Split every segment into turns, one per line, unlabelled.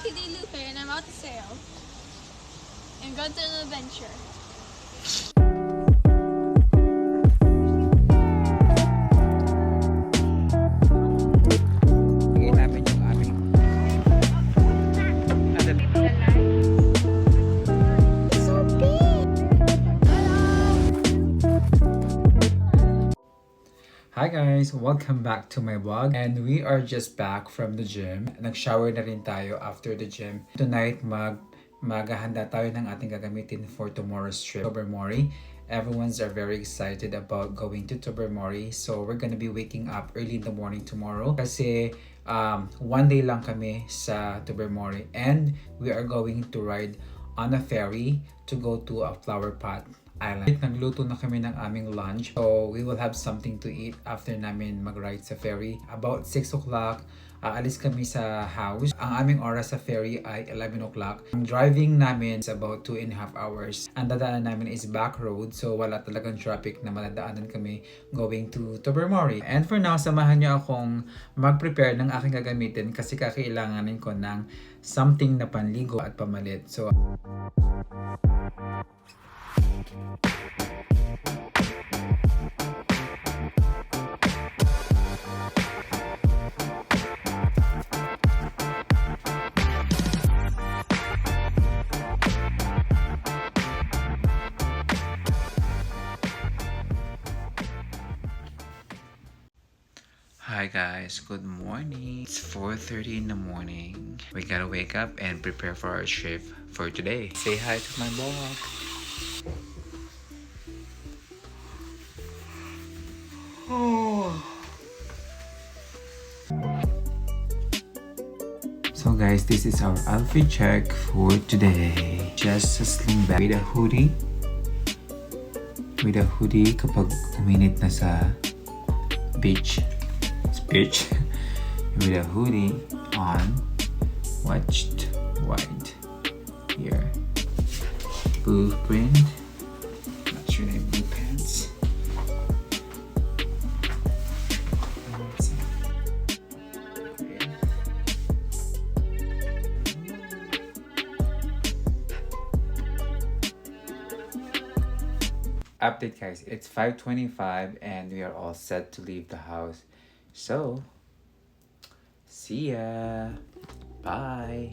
Guadalupe and I'm out to sail and go to an adventure.
Bigay namin yung aming
So big!
Hi guys! Welcome back to my vlog. And we are just back from the gym. Nag-shower na rin tayo after the gym. Tonight, maghahanda tayo ng ating gagamitin for tomorrow's trip. Tobermory. Everyone's are very excited about going to Tobermory. So we're gonna be waking up early in the morning tomorrow. Kasi one day lang kami sa Tobermory. And we are going to ride on a ferry to go to a flower pot island. Nagluto na kami ng aming lunch. So, we will have something to eat after namin mag-ride sa ferry. About 6 o'clock, aalis kami sa house. Ang aming oras sa ferry ay 11 o'clock. Ang driving namin is about 2.5 hours. Ang dadaanan namin is back road. So, wala talagang traffic na madadaanan kami going to Tobermory. And for now, samahan niyo akong mag-prepare ng aking gagamitin kasi kakailanganin ko ng something na panligo at pamalit. So, hi guys, good morning. It's 4:30 in the morning. We gotta wake up and prepare for our trip for today. Say hi to my vlog. So guys, this is our outfit check for today. Just a sling bag with a hoodie. Kapag uminit na sa beach. With a hoodie on. Watched white. Here. Blue print. Not sure they have blue pants. Update guys, it's 5:25 and we are all set to leave the house. So, see ya. Bye.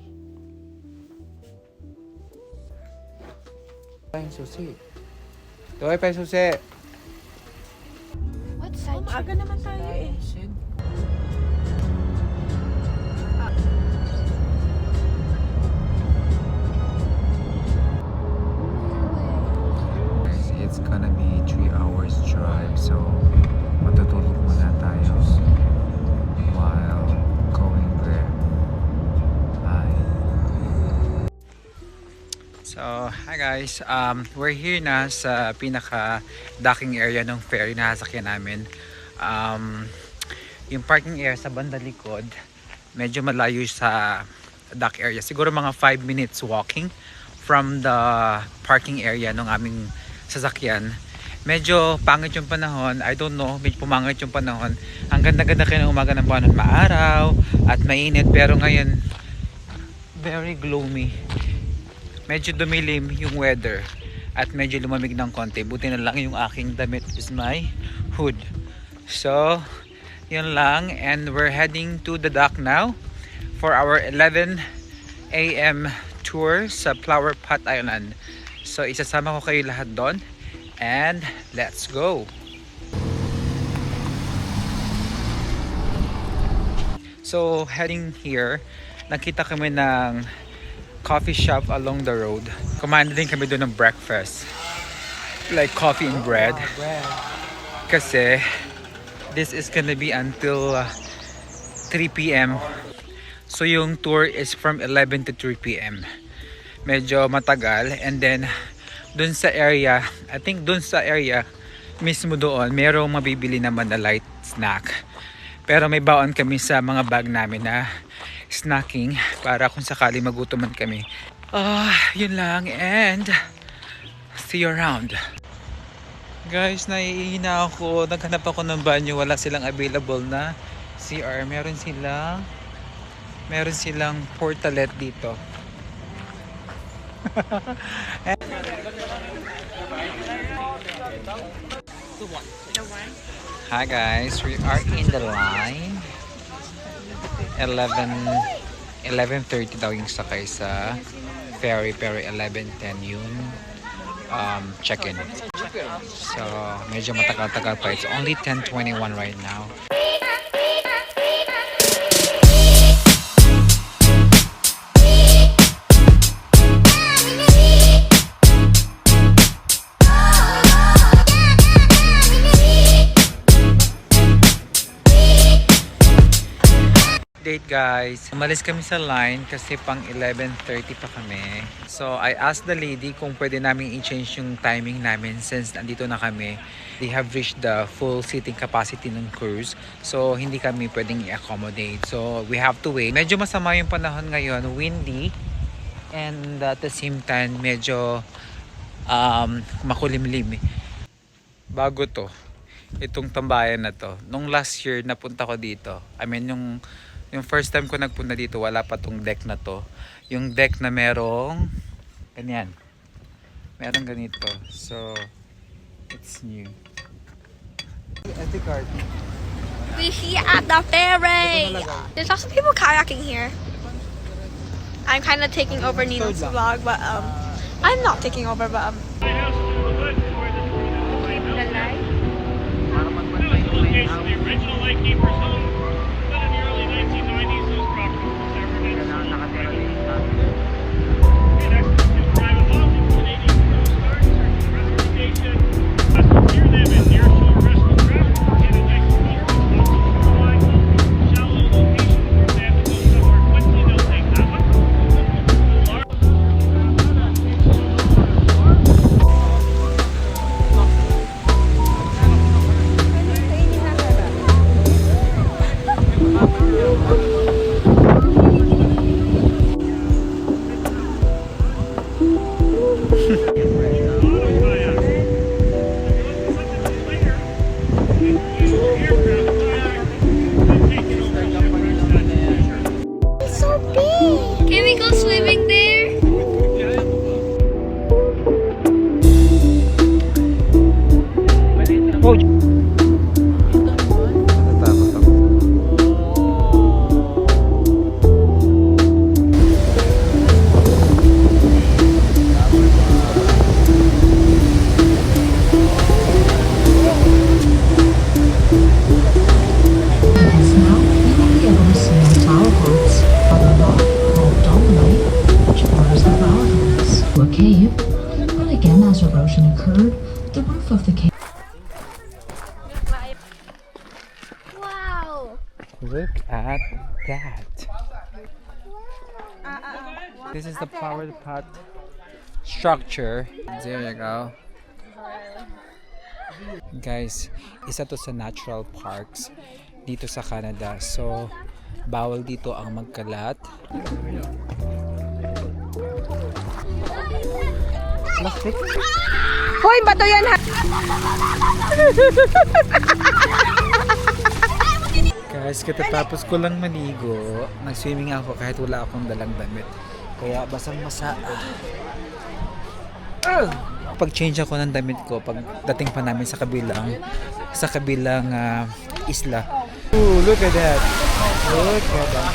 Tayong susi. Tuloy pa yung susi.
What side?
Aga naman tayo eh.
It's gonna be 3 hours drive, so matutulog muna tayo while going there. Bye. So, hi guys. We're here na sa pinaka-docking area ng ferry na sasakyan namin. Yung parking area sa banda likod, medyo malayo sa dock area. Siguro mga 5 minutes walking from the parking area ng aming sasakyan. Medyo pangit yung panahon. I don't know, medyo pumangit yung panahon. Ang ganda-ganda kayo ng umaga ng buwan, maaraw at mainit, pero ngayon very gloomy. Medyo dumilim yung weather at medyo lumamig ng konti. Buti na lang yung aking damit is my hood. So, yun lang, and we're heading to the dock now for our 11 AM tour sa Flower Pot Island. So, isasama ko kayo lahat doon. And, let's go! So, heading here, nakita kami ng coffee shop along the road. Kumain din kami doon ng breakfast. Like coffee and bread. Kasi, this is gonna be until 3 PM. So, yung tour is from 11 to 3 PM. Medyo matagal, and then dun sa area, I think dun sa area mismo doon, merong mabibili naman na light snack. Pero may baon kami sa mga bag namin na snacking para kung sakali magutuman kami. Yun lang, and see you around. Guys, naiihina ako. Naghanap ako ng banyo, wala silang available na CR. Meron silang Meron silang portalet dito. Hi guys, we are in the line. 11:30 daw yung sakay sa ferry, pero 11:10 yung check-in. So, medyo matagal-tagal pa. It's only 10:21 right now. Date guys, umalis kami sa line kasi pang 11:30 pa kami. So I asked the lady kung pwede namin i-change yung timing namin since nandito na kami. They have reached the full seating capacity ng cruise. So hindi kami pwedeng i-accommodate. So we have to wait. Medyo masama yung panahon ngayon, windy. And at the same time, medyo makulimlim. Bago to, itong tambayan na to. Nung last year napunta ko dito. I mean yung first time ko nagpunta dito, wala pa tong deck na to. Yung deck na merong ganyan. Merong ganito. So, it's new. SD card.
We're here at the ferry. There's lots of people kayaking here. I'm kind of taking over Nino's vlog, but I'm not taking over, but
The original lightkeeper's home, but in the early 1990s, those properties were severed and next to private housing, Canadian Coast Guard, Rescue Station. Near them is nearshore rescue craft, and a nice shallow location for them to go somewhere quickly. They'll take that one.
it's so big. Can we go swimming there?
Oh! Natatakot ako.
Has now many yellow small flower pots on the rock called dolomite, which borders the flower gardens. A cave, but again as erosion occurred, the roof of the cave
Wow.
Look at that. This is the flower pot structure. There you go. Guys, isa to sa natural parks dito sa Canada. So, bawal dito ang magkalat. Plastic?
Hoy, bato yan ha.
Guys, katatapos ko lang maligo, nag-swimming ako kahit wala akong dalang damit. Kaya basang-basa. Pag-change ako ng damit ko pag dating pa namin sa kabilang isla. Ooh, look at that. Look at that.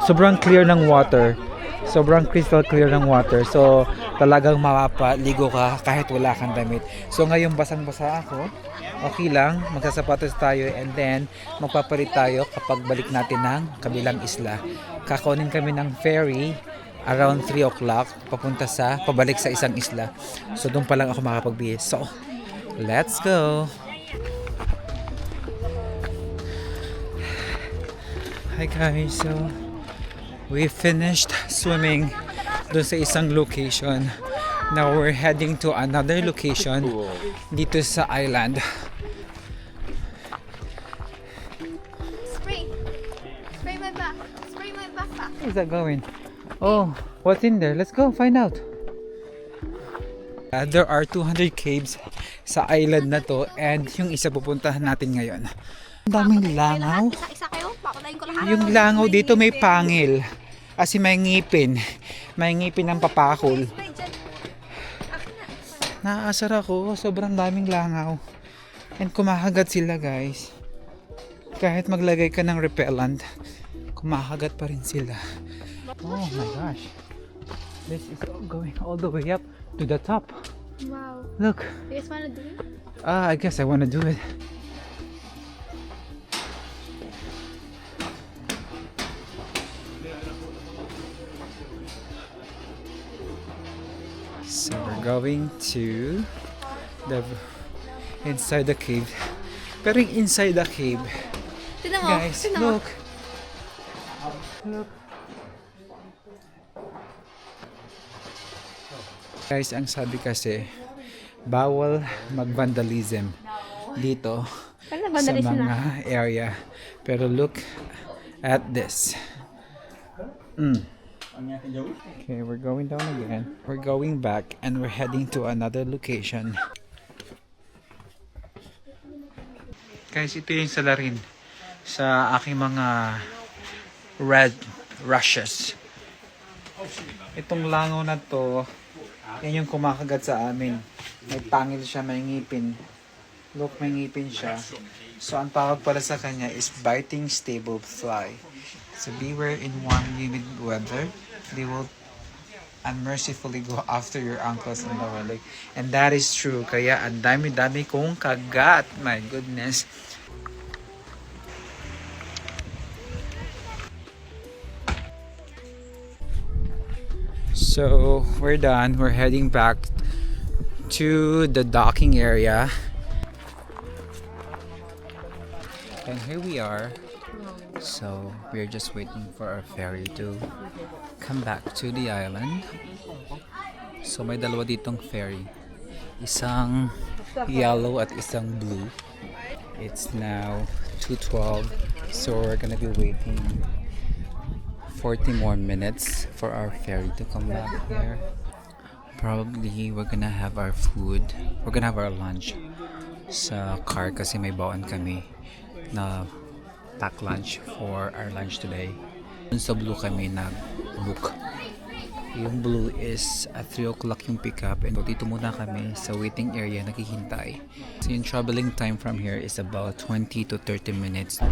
Sobrang clear ng water. Sobrang crystal clear ng water. So, talagang mapapaligo ka kahit wala kang damit. So, ngayon basang-basa ako. Okay lang, magsasapatos tayo and then magpapalit tayo kapag balik natin ng kabilang isla. Kakunin kami ng ferry around 3 o'clock pabalik sa isang isla. So, doon pa lang ako makapagbihis. So, let's go! Hi guys, so we finished swimming doon sa isang location. Now we're heading to another location dito sa island.
Spray. Spray my back. Spray my backpack.
Where's that going? Oh, what's in there? Let's go find out. There are 200 caves sa island na to, and yung isa pupuntahan natin ngayon. Ang daming langaw.
Isa-isa kayo, papatayin ko lahat.
Yung langaw dito may pangil. Kasi may ngipin. May ngipin ng papakol. Naaasar ako. Sobrang daming langaw. And kumakagat sila, guys. Kahit maglagay ka ng repellent, kumakagat pa rin sila. Oh my gosh. This is going all the way up to the top.
Wow.
Look.
You guys wanna do it?
I guess I want to do it. So we're going to the inside the cave. Pero yung inside the cave,
Tignan mo.
guys,
tignan mo.
look. Look. Guys, ang sabi kasi, bawal mag-vandalism dito
Ano
sa
vandalism
mga
na?
area. Pero look at this. Okay, we're going down again. We're going back and we're heading to another location. Guys, ito yung salarin sa aking mga red rushes. Itong langaw na to, yan yung kumakagat sa amin. May pangil siya, may ngipin. Look, may ngipin siya. So, ang tawag pala sa kanya is biting stable fly. So, beware in warm, humid weather. They will unmercifully go after your ankles and lower leg. And that is true. Kaya, ang dami-dami kong kagat. My goodness. So, we're done. We're heading back to the docking area. And here we are. So, we're just waiting for our ferry to come back to the island. So, may dalawa ditong ferry. Isang yellow at isang blue. It's now 2:12. So, we're gonna be waiting 40 more minutes for our ferry to come back here. Probably we're gonna have our food. We're gonna have our lunch sa car kasi may baon kami na pack lunch for our lunch today. Dun sa blue kami nag-book. Yung blue is at 3 o'clock yung pickup, and dito muna kami sa waiting area naghihintay. So yung traveling time from here is about 20 to 30 minutes.